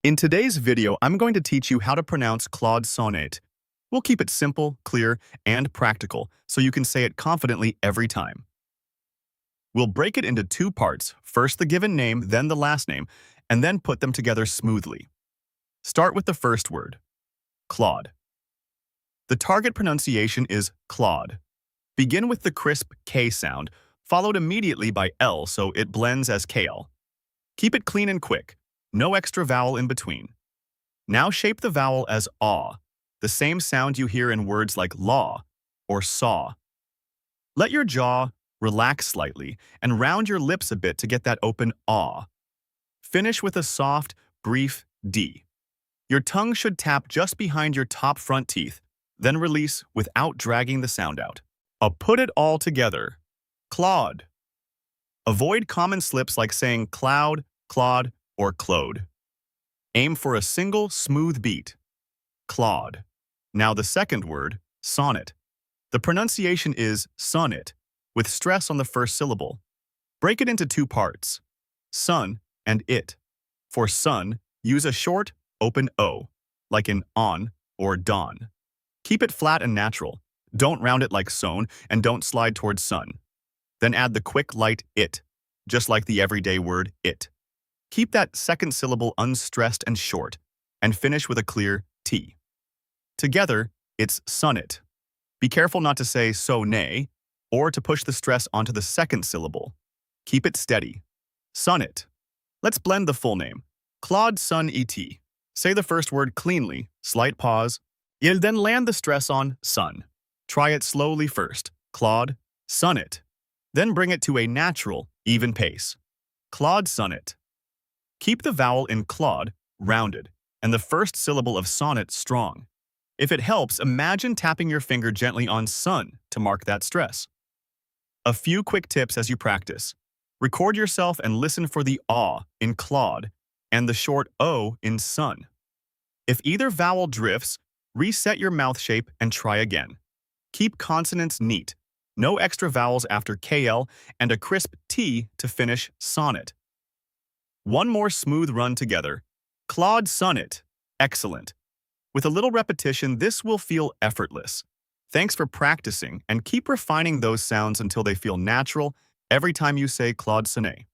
In today's video, I'm going to teach you how to pronounce Claude Sonnet. We'll keep it simple, clear, and practical so you can say it confidently every time. We'll break it into two parts, first the given name, then the last name, and then put them together smoothly. Start with the first word, Claude. The target pronunciation is Claude. Begin with the crisp K sound, followed immediately by L so it blends as KL. Keep it clean and quick. No extra vowel in between. Now shape the vowel as aw, the same sound you hear in words like law or saw. Let your jaw relax slightly and round your lips a bit to get that open aw. Finish with a soft, brief D. Your tongue should tap just behind your top front teeth, then release without dragging the sound out. Put it all together. Claude. Avoid common slips like saying cloud, Claude, or Claude. Aim for a single, smooth beat. Claude. Now the second word, sonnet. The pronunciation is sonnet, with stress on the first syllable. Break it into two parts, sun and it. For sun, use a short, open O, like in on or dawn. Keep it flat and natural. Don't round it like sewn, and don't slide towards sun. Then add the quick, light it, just like the everyday word it. Keep that second syllable unstressed and short, and finish with a clear T. Together, it's sonnet. Be careful not to say sonnet, or to push the stress onto the second syllable. Keep it steady. Sonnet. Let's blend the full name. Claude Sonnet. Say the first word cleanly, slight pause. You'll then land the stress on sun. Try it slowly first. Claude Sonnet. Then bring it to a natural, even pace. Claude Sonnet. Keep the vowel in Claude rounded and the first syllable of sonnet strong. If it helps, imagine tapping your finger gently on sun to mark that stress. A few quick tips as you practice. Record yourself and listen for the aw in Claude and the short O in sun. If either vowel drifts, reset your mouth shape and try again. Keep consonants neat. No extra vowels after KL and a crisp T to finish sonnet. One more smooth run together. Claude Sonnet. Excellent. With a little repetition, this will feel effortless. Thanks for practicing, and keep refining those sounds until they feel natural every time you say Claude Sonnet.